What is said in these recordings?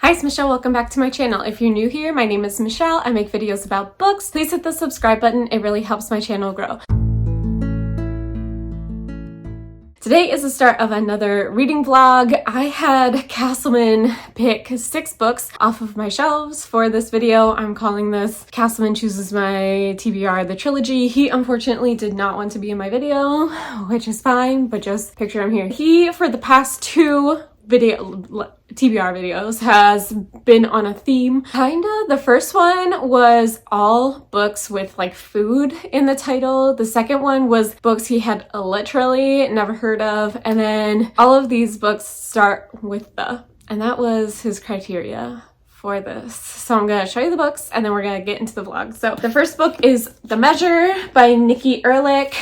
Hi, it's Michelle. Welcome back to my channel. If you're new here, my name is Michelle. I make videos about books. Please hit the subscribe button. It really helps my channel grow. Today is the start of another reading vlog. I had Castleman pick 6 books off of my shelves for this video. I'm calling this Castleman Chooses My TBR, the Trilogy. He unfortunately did not want to be in my video, which is fine, but just picture him here. He, for the past 2 TBR videos, has been on a theme. Kinda. The first one was all books with like food in the title. The second one was books he had literally never heard of. And then all of these books start with the. And that was his criteria for this. So I'm gonna show you the books and then we're gonna get into the vlog. So the first book is The Measure by Nikki Erlich.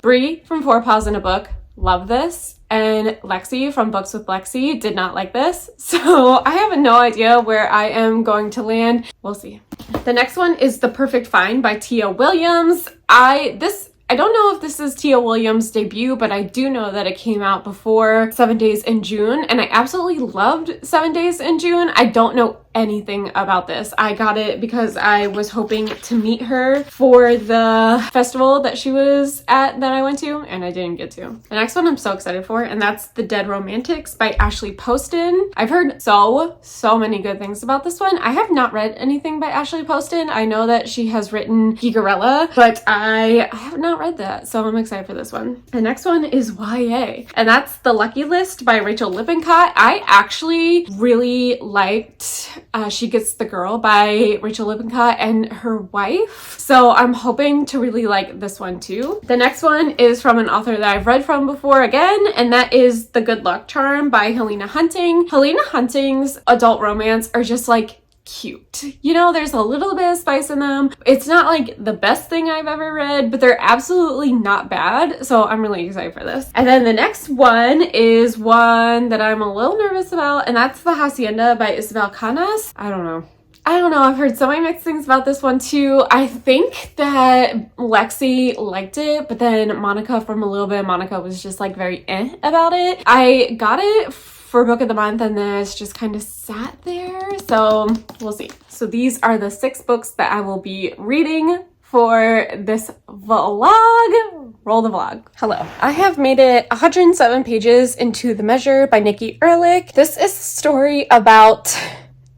Bree from 4 Paws in a Book. Love this. And Lexi from Books with Lexi did not like this. So I have no idea where I am going to land. We'll see. The next one is The Perfect Find by Tia Williams. I don't know if this is Tia Williams' debut, but I do know that it came out before 7 Days in June, and I absolutely loved 7 Days in June. I don't know anything about this. I got it because I was hoping to meet her for the festival that she was at that I went to, and I didn't get to. The next one I'm so excited for, and that's The Dead Romantics by Ashley Poston. I've heard so many good things about this one. I have not read anything by Ashley Poston. I know that she has written Gigarella, but I have not read that, so I'm excited for this one. The next one is YA, and that's The Lucky List by Rachel Lippincott. I actually really liked She Gets the Girl by Rachel Lippincott and her wife, so I'm hoping to really like this one too. The next one is from an author that I've read from before again, and that is The Good Luck Charm by Helena Hunting. Helena Hunting's adult romance are just like cute. You know, there's a little bit of spice in them. It's not like the best thing I've ever read, but they're absolutely not bad. So I'm really excited for this. And then the next one is one that I'm a little nervous about, and that's The Hacienda by Isabel Canas. I don't know. I've heard so many mixed things about this one too. I think that Lexi liked it, but then Monica from A Little Bit of Monica was just like very about it. I got it for book of the month and then it's just kind of sat there, so we'll see. So these are the 6 books that I will be reading for this vlog. Roll the vlog. Hello. I have made it 107 pages into The Measure by Nikki Erlich. This is a story about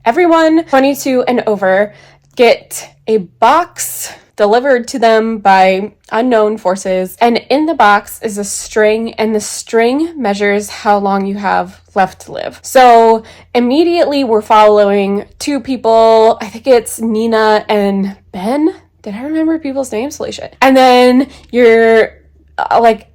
everyone 22 and over get a box delivered to them by unknown forces, and in the box is a string, and the string measures how long you have left to live. So immediately we're following 2 people. I think it's Nina and Ben. Did I remember people's names? Holy shit. And then you're like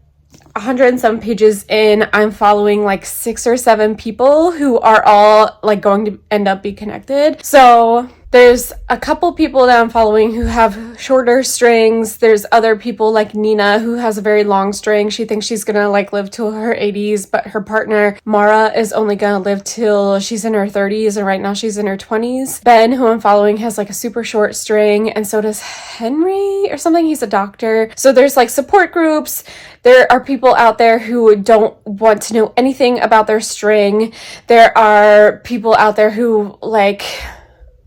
107 pages in, I'm following like 6 or 7 people who are all like going to end up be connected. So there's a couple people that I'm following who have shorter strings. There's other people like Nina who has a very long string. She thinks she's gonna like live till her 80s, but her partner Mara is only gonna live till she's in her 30s, and right now she's in her 20s. Ben, who I'm following, has like a super short string, and so does Henry or something. He's a doctor. So there's like support groups. There are people out there who don't want to know anything about their string. There are people out there who like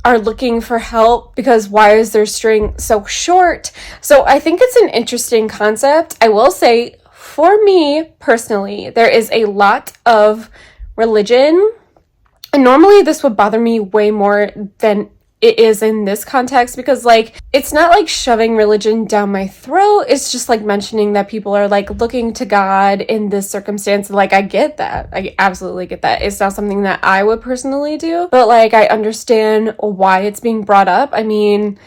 are looking for help because why is their string so short? So I think it's an interesting concept. I will say, for me personally, there is a lot of religion, and normally this would bother me way more than it is in this context, because like it's not like shoving religion down my throat. It's just like mentioning that people are like looking to God in this circumstance. Like I get that. I absolutely get that. It's not something that I would personally do, but like I understand why it's being brought up. I mean,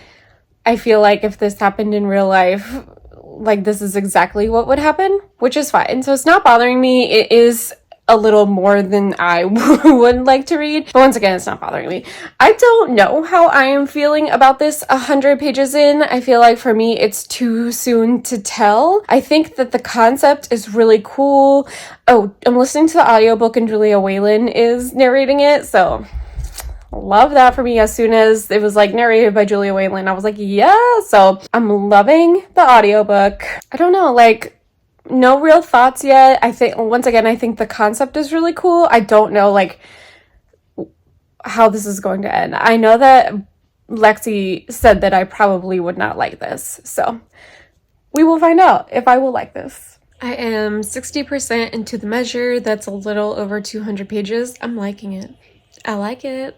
I feel like if this happened in real life, like this is exactly what would happen, which is fine. So it's not bothering me. It is a little more than I would like to read, but once again, it's not bothering me. I don't know how I am feeling about this 100 pages in. I feel like for me it's too soon to tell. I think that the concept is really cool. Oh, I'm listening to the audiobook and Julia Whalen is narrating it, so love that for me. As soon as it was like narrated by Julia Whalen, I was like, yeah. So I'm loving the audiobook. I don't know, like no real thoughts yet. I think, once again, I think the concept is really cool. I don't know, like, how this is going to end. I know that Lexi said that I probably would not like this, so we will find out if I will like this. I am 60% into the measure. That's a little over 200 pages. I'm liking it. I like it.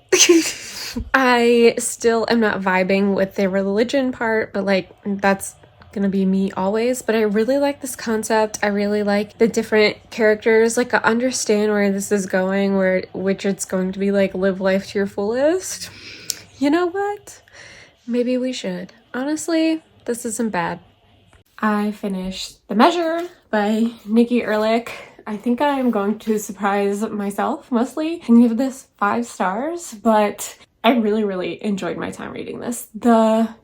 I still am not vibing with the religion part, but like that's gonna be me always. But I really like this concept. I really like the different characters. Like I understand where this is going, which it's going to be like live life to your fullest. You know what? Maybe we should. Honestly, this isn't bad. I finished The Measure by Nikki Erlich. I think I'm going to surprise myself mostly and give this 5 stars, but I really, really enjoyed my time reading this. The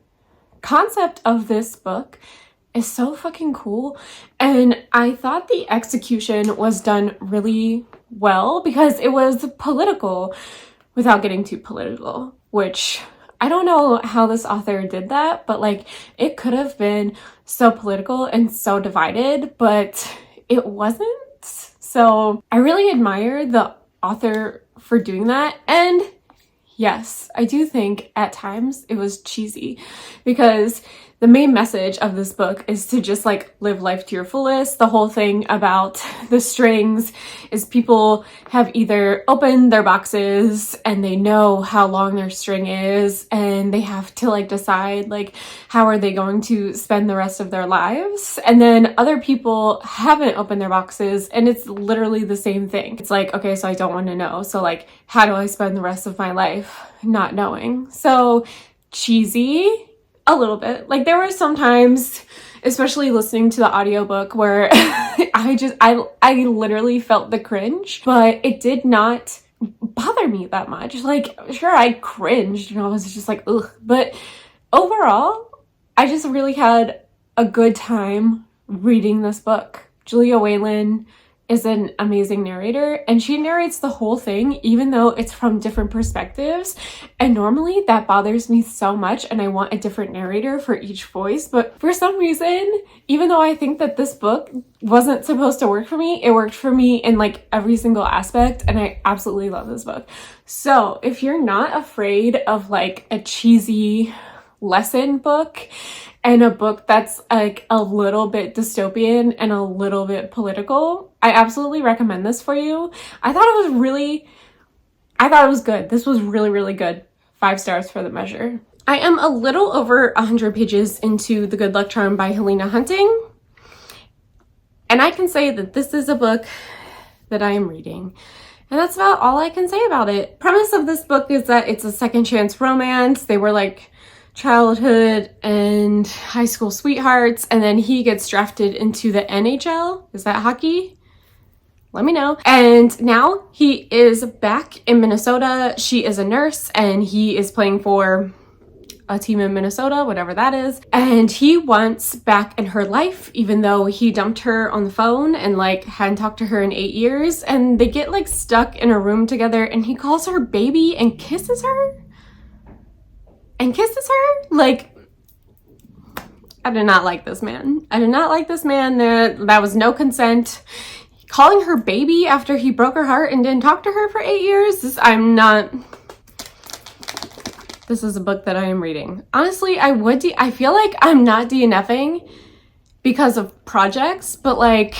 concept of this book is so fucking cool, and I thought the execution was done really well because it was political without getting too political, which I don't know how this author did that, but like it could have been so political and so divided, but it wasn't. So I really admire the author for doing that. And yes, I do think at times it was cheesy because the main message of this book is to just like live life to your fullest. The whole thing about the strings is people have either opened their boxes and they know how long their string is and they have to like decide like how are they going to spend the rest of their lives. And then other people haven't opened their boxes and it's literally the same thing. It's like, okay, so I don't want to know. So like, how do I spend the rest of my life not knowing? So cheesy. A little bit. Like there were some times, especially listening to the audiobook, where I literally felt the cringe, but it did not bother me that much. Like sure, I cringed and I was just like ugh, but overall I just really had a good time reading this book. Julia Whalen is an amazing narrator and she narrates the whole thing even though it's from different perspectives, and normally that bothers me so much and I want a different narrator for each voice, but for some reason, even though I think that this book wasn't supposed to work for me, it worked for me in like every single aspect, and I absolutely love this book. So if you're not afraid of like a cheesy lesson book and a book that's like a little bit dystopian and a little bit political, I absolutely recommend this for you. I thought it was good. This was really, really good. 5 stars for The Measure. I am a little over 100 pages into The Good Luck Charm by Helena Hunting. And I can say that this is a book that I am reading. And that's about all I can say about it. Premise of this book is that it's a second chance romance. They were like childhood and high school sweethearts, and then he gets drafted into the NHL. Is that hockey? Let me know. And now he is back in Minnesota. She is a nurse and he is playing for a team in Minnesota, whatever that is. And he wants back in her life, even though he dumped her on the phone and like hadn't talked to her in 8 years. And they get like stuck in a room together and he calls her baby and kisses her. Like, I did not like this man. I did not like this man. That was no consent. Calling her baby after he broke her heart and didn't talk to her for 8 years. This is a book that I am reading. Honestly, I feel like I'm not DNFing because of projects, but like,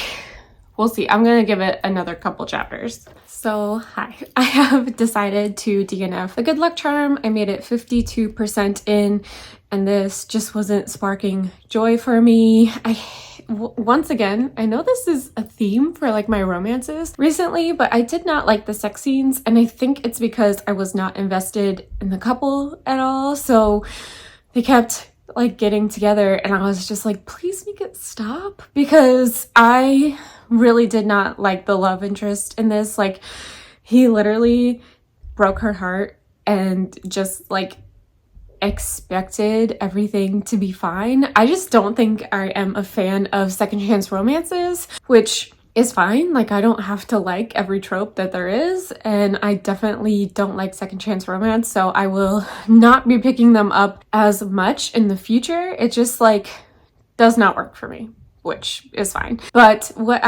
we'll see. I'm gonna give it another couple chapters. So, hi. I have decided to DNF The Good Luck Charm. I made it 52% in, and this just wasn't sparking joy for me. Once again, I know this is a theme for like my romances recently, but I did not like the sex scenes, and I think it's because I was not invested in the couple at all. So they kept like getting together and I was just like, please make it stop, because I really did not like the love interest in this. Like, he literally broke her heart and just like expected everything to be fine. I just don't think I am a fan of second chance romances, which is fine. Like, I don't have to like every trope that there is, and I definitely don't like second chance romance, so I will not be picking them up as much in the future. It just like does not work for me. which is fine. But what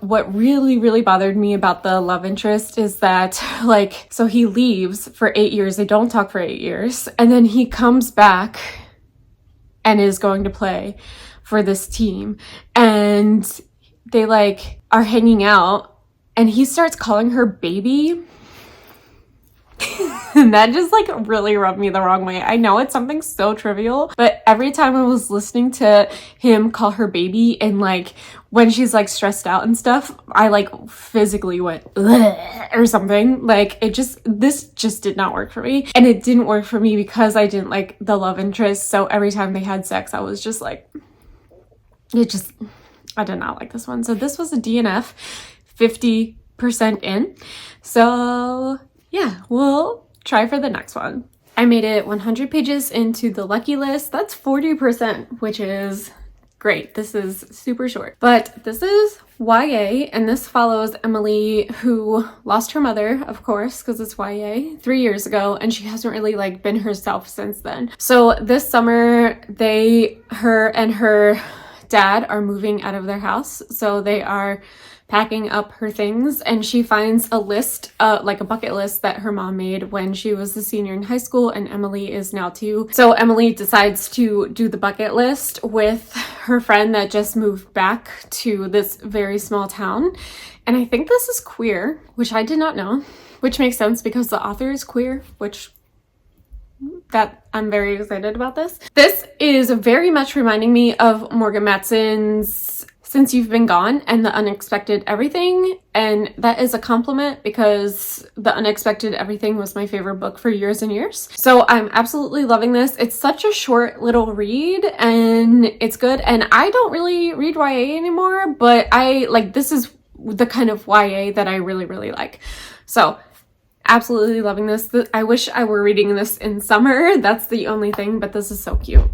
what really bothered me about the love interest is that, like, so he leaves for 8 years, they don't talk for 8 years, and then he comes back and is going to play for this team, and they like are hanging out, and he starts calling her baby. And that just like really rubbed me the wrong way. I know it's something so trivial, but every time I was listening to him call her baby, and like when she's like stressed out and stuff, I like physically went or something. Like this just did not work for me. And it didn't work for me because I didn't like the love interest. So every time they had sex, I was just like, I did not like this one. So this was a DNF, 50% in. So yeah, we'll try for the next one. I made it 100 pages into the lucky list. That's 40%, which is great. This is super short. But this is YA, and this follows Emily, who lost her mother, of course, because it's YA, 3 years ago, and she hasn't really like been herself since then. So this summer, her and her dad are moving out of their house. So they are packing up her things, and she finds a list, like a bucket list that her mom made when she was a senior in high school, and Emily is now too. So Emily decides to do the bucket list with her friend that just moved back to this very small town. And I think this is queer, which I did not know, which makes sense because the author is queer, that I'm very excited about this. This is very much reminding me of Morgan Matson's Since You've Been Gone and The Unexpected Everything, and that is a compliment because The Unexpected Everything was my favorite book for years and years. So I'm absolutely loving this. It's such a short little read and it's good, and I don't really read YA anymore, but this is the kind of YA that I really like. So absolutely loving this. I wish I were reading this in summer. That's the only thing, but this is so cute.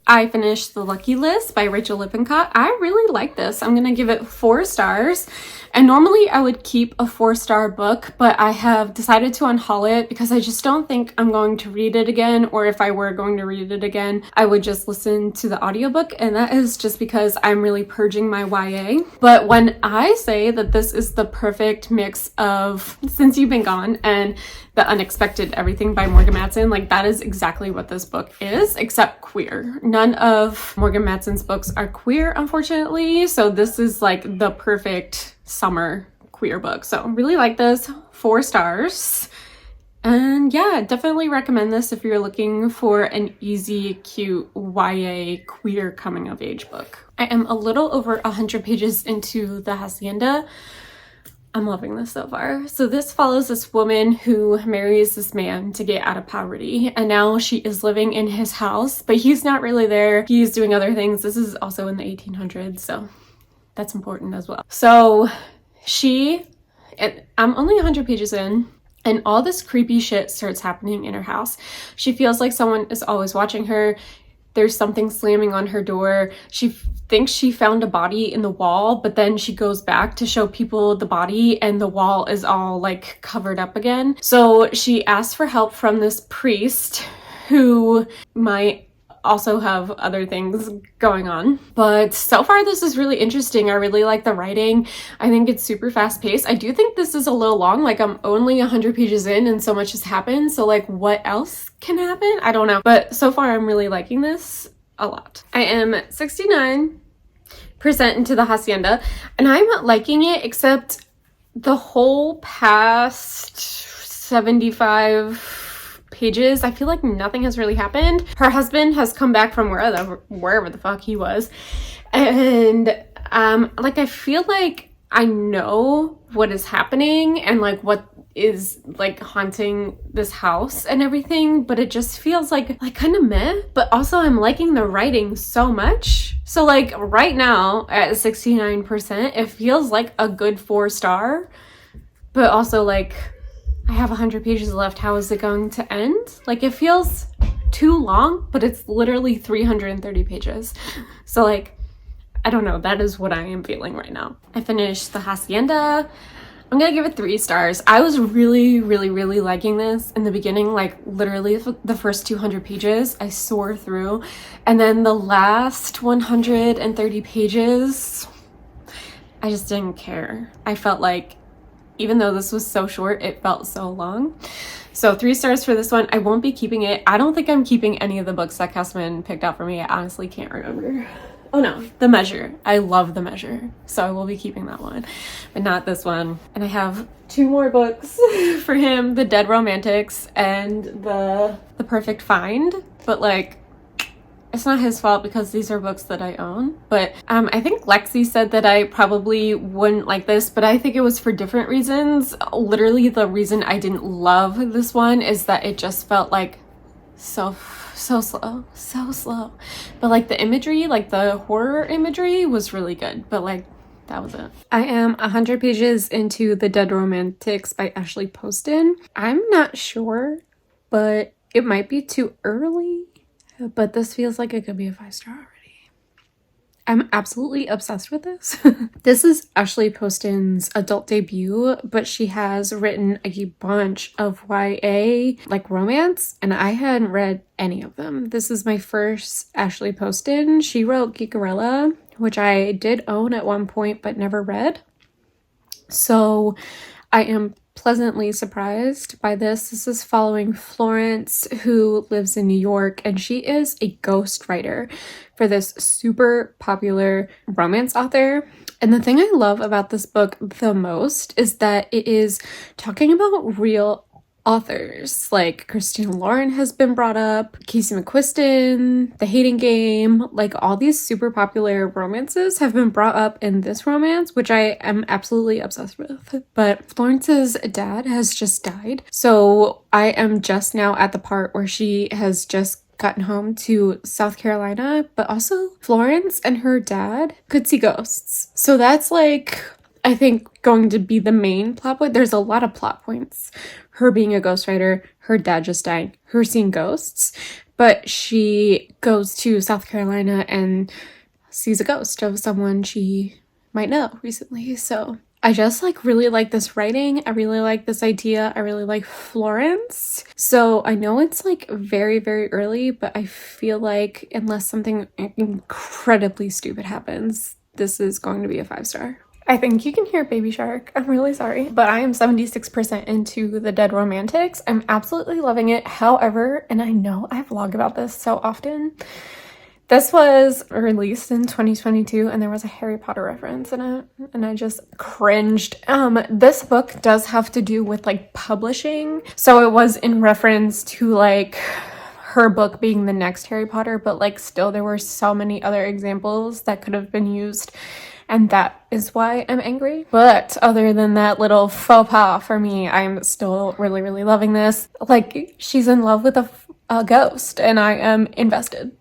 I finished The Lucky List by Rachel Lippincott. I really like this. I'm gonna give it 4 stars. And normally I would keep a 4-star book, but I have decided to unhaul it because I just don't think I'm going to read it again, or if I were going to read it again, I would just listen to the audiobook, and that is just because I'm really purging my YA. But when I say that this is the perfect mix of Since You've Been Gone and The Unexpected Everything by Morgan Matson, like that is exactly what this book is, except queer. None of Morgan Matson's books are queer, unfortunately, so this is like the perfect summer queer book. So really like this. 4 stars. And yeah, definitely recommend this if you're looking for an easy, cute YA queer coming of age book. I am a little over 100 pages into the Hacienda. I'm loving this so far. So this follows this woman who marries this man to get out of poverty, and now she is living in his house, but he's not really there. He's doing other things. This is also in the 1800s, so that's important as well. So I'm only 100 pages in, and all this creepy shit starts happening in her house. She feels like someone is always watching her. There's something slamming on her door. She thinks she found a body in the wall, but then she goes back to show people the body and the wall is all like covered up again. So she asks for help from this priest who might also have other things going on. But so far this is really interesting. I really like the writing. I think it's super fast paced. I do think this is a little long. Like I'm only 100 pages in and so much has happened. So like what else can happen? I don't know. But so far I'm really liking this a lot. I am 69% into the Hacienda and I'm liking it, except the whole past 75 pages, I feel like nothing has really happened. Her husband has come back from wherever the fuck he was, and like I feel like I know what is happening and like what is like haunting this house and everything, but it just feels like kind of meh. But also I'm liking the writing so much. So like right now at 69%, it feels like a good 4-star, but also like I have 100 pages left. How is it going to end? Like it feels too long, but it's literally 330 pages. So like, I don't know. That is what I am feeling right now. I finished the Hacienda. I'm gonna give it 3 stars. I was really liking this in the beginning, like literally the first 200 pages I soared through, and then the last 130 pages I just didn't care. I felt like even though this was so short, it felt so long. So 3 stars for this one. I won't be keeping it. I don't think I'm keeping any of the books that Castleman picked out for me. I honestly can't remember. Oh no, The Measure. I love The Measure. So I will be keeping that one, but not this one. And I have 2 more books for him, The Dead Romantics and The Perfect Find. But like, it's not his fault because these are books that I own. But I think Lexi said that I probably wouldn't like this, but I think it was for different reasons. Literally the reason I didn't love this one is that it just felt like so slow. But like the imagery, like the horror imagery was really good, but like that was it. I am 100 pages into The Dead Romantics by Ashley Poston. I'm not sure, but it might be too early. But this feels like it could be a 5-star already. I'm absolutely obsessed with this. This is Ashley Poston's adult debut, but she has written a bunch of YA, like romance, and I hadn't read any of them. This is my first Ashley Poston. She wrote Geekerella, which I did own at one point but never read. So I am pleasantly surprised by this. This is following Florence, who lives in New York, and she is a ghostwriter for this super popular romance author. And the thing I love about this book the most is that it is talking about real authors. Like Christina Lauren has been brought up, Casey McQuiston, The Hating Game, like all these super popular romances have been brought up in this romance, which I am absolutely obsessed with. But Florence's dad has just died, so I am just now at the part where she has just gotten home to South Carolina, but also Florence and her dad could see ghosts. So that's like, I think, going to be the main plot point. There's a lot of plot points. Her being a ghostwriter, her dad just dying, her seeing ghosts. But she goes to South Carolina and sees a ghost of someone she might know recently. So I just like really like this writing. I really like this idea. I really like Florence. So I know it's like very early, but I feel like unless something incredibly stupid happens, this is going to be a 5-star. I think you can hear Baby Shark. I'm really sorry, but I am 76% into The Dead Romantics. I'm absolutely loving it. However, and I know I vlog about this so often, this was released in 2022 and there was a Harry Potter reference in it and I just cringed. This book does have to do with like publishing. So it was in reference to like her book being the next Harry Potter, but like still there were so many other examples that could have been used. And that is why I'm angry. But other than that little faux pas for me, I'm still really loving this. Like, she's in love with a ghost and I am invested.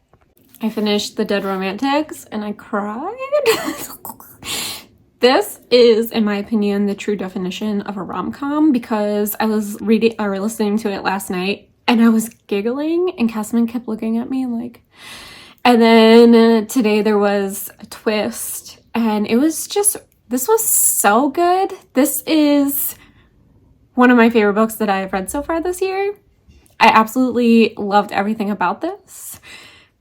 I finished The Dead Romantics and I cried. This is, in my opinion, the true definition of a rom-com because I was reading or listening to it last night and I was giggling and Castleman kept looking at me like... And then today there was a twist. And it was just, this was so good. This is one of my favorite books that I have read so far this year. I absolutely loved everything about this.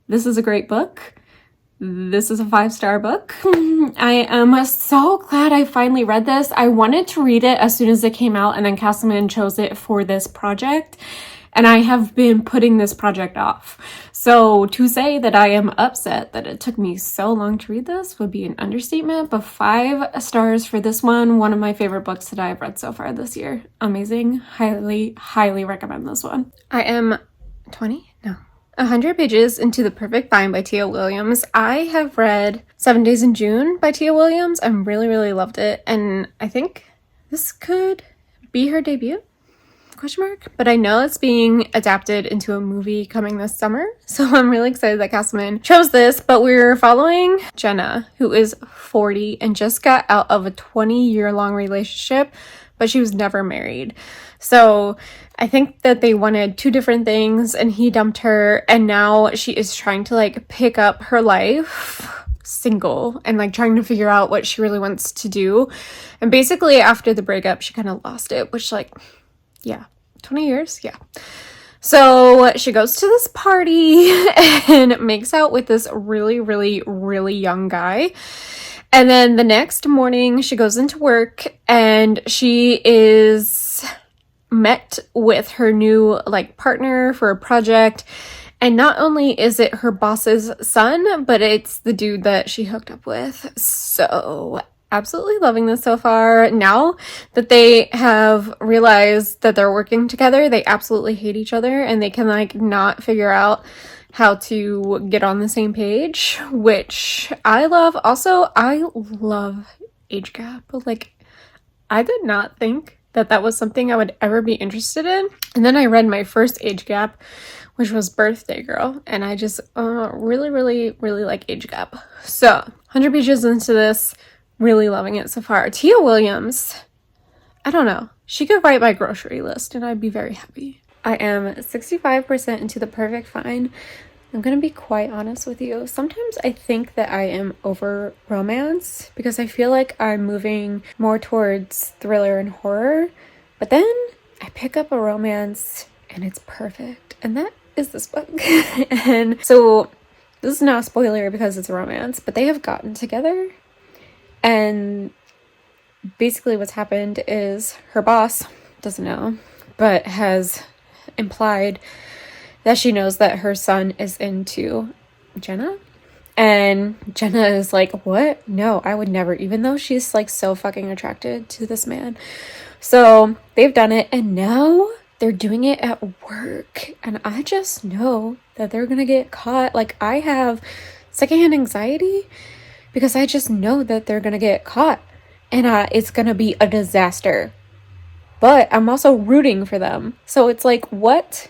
This is a great book. This is a 5-star book. I am so glad I finally read this. I wanted to read it as soon as it came out and then Castleman chose it for this project. And I have been putting this project off. So to say that I am upset that it took me so long to read this would be an understatement, but 5 stars for this one of my favorite books that I've read so far this year. Amazing. Highly recommend this one. I am 100 pages into The Perfect Find by Tia Williams. I have read 7 Days in June by Tia Williams. I really loved it. And I think this could be her debut? ? But I know it's being adapted into a movie coming this summer, so I'm really excited that Castleman chose this. But we're following Jenna, who is 40 and just got out of a 20-year-long relationship, but she was never married. So I think that they wanted 2 different things and he dumped her and now she is trying to like pick up her life. single and like trying to figure out what she really wants to do. And basically after the breakup, she kind of lost it, which like, yeah, 20 years. Yeah. So she goes to this party and makes out with this really, really, really young guy. And then the next morning she goes into work and she is met with her new like partner for a project. And not only is it her boss's son, but it's the dude that she hooked up with. So absolutely loving this so far. Now that they have realized that they're working together, they absolutely hate each other and they can like not figure out how to get on the same page, which I love. Also, I love age gap. Like, I did not think that that was something I would ever be interested in. And then I read my first age gap, which was Birthday Girl, and I just really, really, really like age gap. So 100 pages into this, really loving it so far. Tia Williams, I don't know. She could write my grocery list and I'd be very happy. I am 65% into The Perfect Find. I'm gonna be quite honest with you. Sometimes I think that I am over romance because I feel like I'm moving more towards thriller and horror. But then I pick up a romance and it's perfect. And that is this book. And so this is not a spoiler because it's a romance, but they have gotten together. And basically what's happened is her boss doesn't know, but has implied that she knows that her son is into Jenna. And Jenna is like, what? No, I would never, even though she's like so fucking attracted to this man. So they've done it and now they're doing it at work. And I just know that they're gonna get caught. Like, I have secondhand anxiety because I just know that they're gonna get caught and it's gonna be a disaster. But I'm also rooting for them. So it's like, what's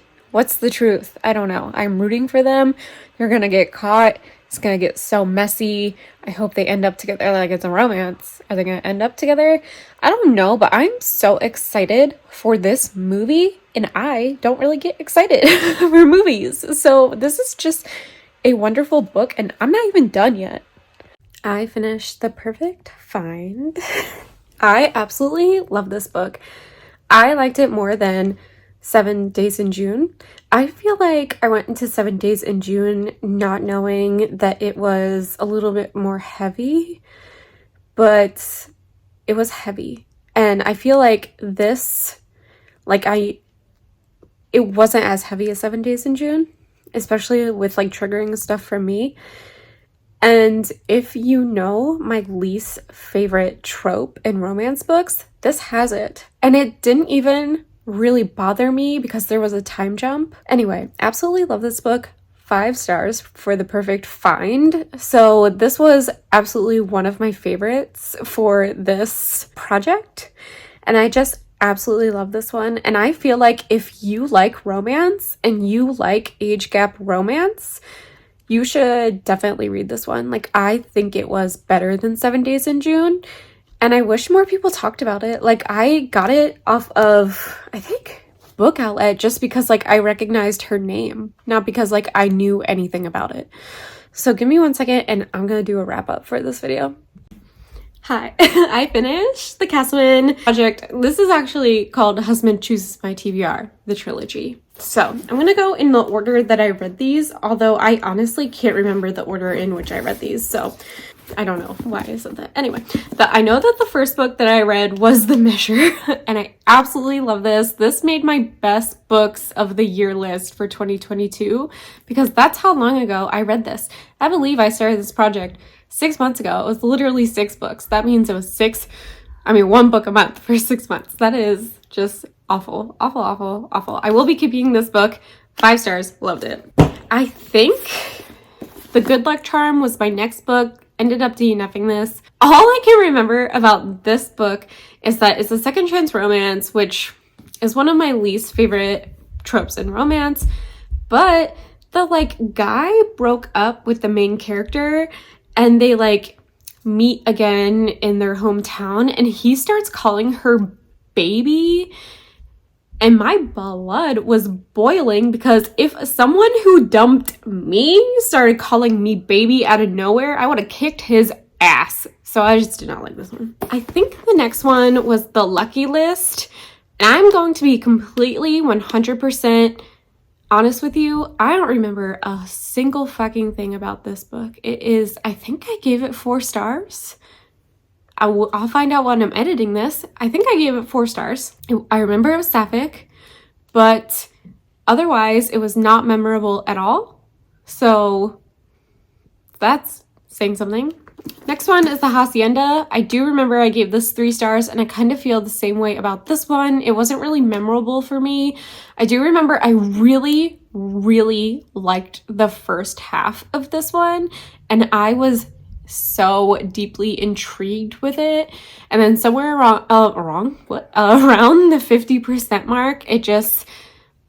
the truth? I don't know. I'm rooting for them. They're gonna get caught. It's gonna get so messy. I hope they end up together. Like, it's a romance. Are they gonna end up together? I don't know, but I'm so excited for this movie, and I don't really get excited for movies. So this is just a wonderful book, and I'm not even done yet. I finished The Perfect Find. I absolutely love this book. I liked it more than 7 Days in June. I feel like I went into 7 Days in June not knowing that it was a little bit more heavy, but it was heavy. And I feel like this, it wasn't as heavy as 7 Days in June, especially with like triggering stuff for me. And if you know my least favorite trope in romance books, this has it. And it didn't even really bother me because there was a time jump. Anyway, absolutely love this book. 5 stars for The Perfect Find. So this was absolutely one of my favorites for this project. And I just absolutely love this one. And I feel like if you like romance and you like age gap romance, you should definitely read this one. Like, I think it was better than 7 Days in June. And I wish more people talked about it. Like, I got it off of, I think, Book Outlet just because, like, I recognized her name. Not because, like, I knew anything about it. So give me 1 second and I'm going to do a wrap up for this video. Hi, I finished the Castleman project. This is actually called Husband Chooses My TBR, the trilogy. So I'm going to go in the order that I read these, although I honestly can't remember the order in which I read these. So I don't know why I said that. Anyway, but I know that the first book that I read was The Measure, and I absolutely love this. This made my best books of the year list for 2022 because that's how long ago I read this. I believe I started this project 6 months ago. It was literally 6 books. That means it was 1 book a month for 6 months. That is just awful, awful, awful, awful. I will be keeping this book. 5 stars. Loved it. I think The Good Luck Charm was my next book. Ended up DNFing this. All I can remember about this book is that it's a second chance romance, which is one of my least favorite tropes in romance. But the guy broke up with the main character and they meet again in their hometown and he starts calling her baby. and my blood was boiling because if someone who dumped me started calling me baby out of nowhere, I would have kicked his ass. So I just did not like this one. I think the next one was The Lucky List. And I'm going to be completely 100% honest with you. I don't remember a single fucking thing about this book. I think I gave it 4 stars. I'll find out when I'm editing this. I think I gave it 4 stars. I remember it was sapphic, but otherwise it was not memorable at all. So that's saying something. Next one is The Hacienda. I do remember I gave this 3 stars, and I kind of feel the same way about this one. It wasn't really memorable for me. I do remember I really, really liked the first half of this one, and I was so deeply intrigued with it. And then somewhere around the 50% mark, it just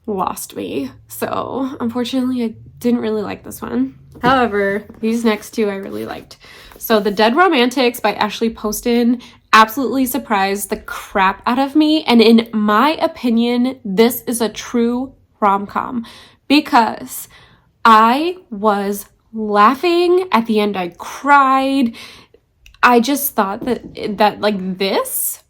lost me. So unfortunately, I didn't really like this one. However, these next 2 I really liked. So The Dead Romantics by Ashley Poston absolutely surprised the crap out of me. And in my opinion, this is a true rom-com because I was laughing at the end. I cried. I just thought that like this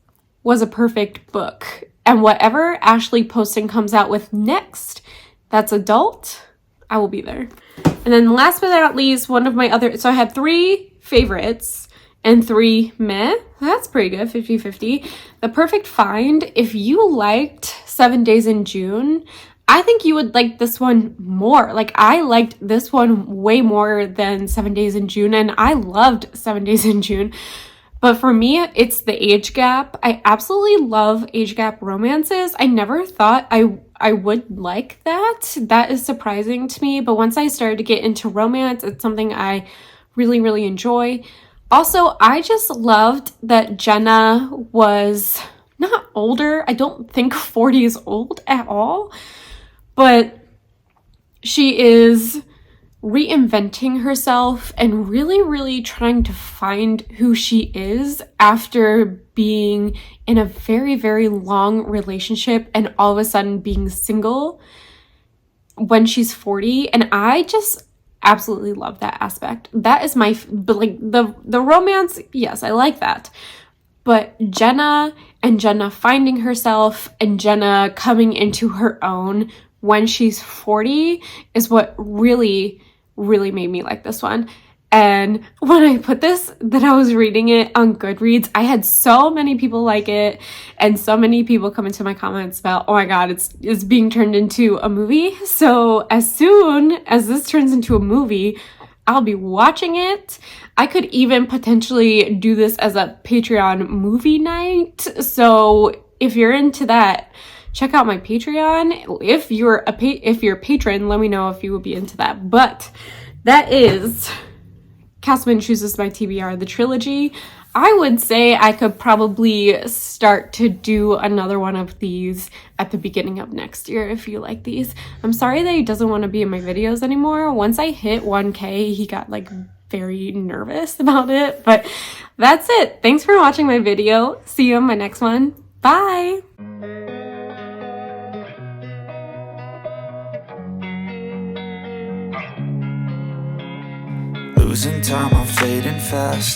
was a perfect book. And whatever Ashley Poston comes out with next, that's adult, I will be there. And then last but not least, one of my other, so I had 3 favorites and 3 meh. That's pretty good, 50-50. The Perfect Find, if you liked 7 Days in June, I think you would like this one more. Like, I liked this one way more than 7 Days in June, and I loved 7 Days in June. But for me, it's the age gap. I absolutely love age gap romances. I never thought I would like that. That is surprising to me. But once I started to get into romance, it's something I really, really enjoy. Also, I just loved that Jenna was not older. I don't think 40 is old at all. But she is reinventing herself and really, really trying to find who she is after being in a very, very long relationship and all of a sudden being single when she's 40. And I just absolutely love that aspect. That is my, but like the romance, yes, I like that. But Jenna finding herself and Jenna coming into her own when she's 40 is what really, really made me like this one. And when I put this, that I was reading it on Goodreads, I had so many people like it and so many people come into my comments about, oh my god, it's being turned into a movie. So as soon as this turns into a movie, I'll be watching it. I could even potentially do this as a Patreon movie night. So if you're into that, check out my Patreon. If you're a patron, let me know if you would be into that. But that is Castleman Chooses by TBR, the trilogy. I would say I could probably start to do another one of these at the beginning of next year if you like these. I'm sorry that he doesn't want to be in my videos anymore. Once I hit 1K, he got like very nervous about it. But that's it. Thanks for watching my video. See you in my next one. Bye! Losing time, I'm fading fast.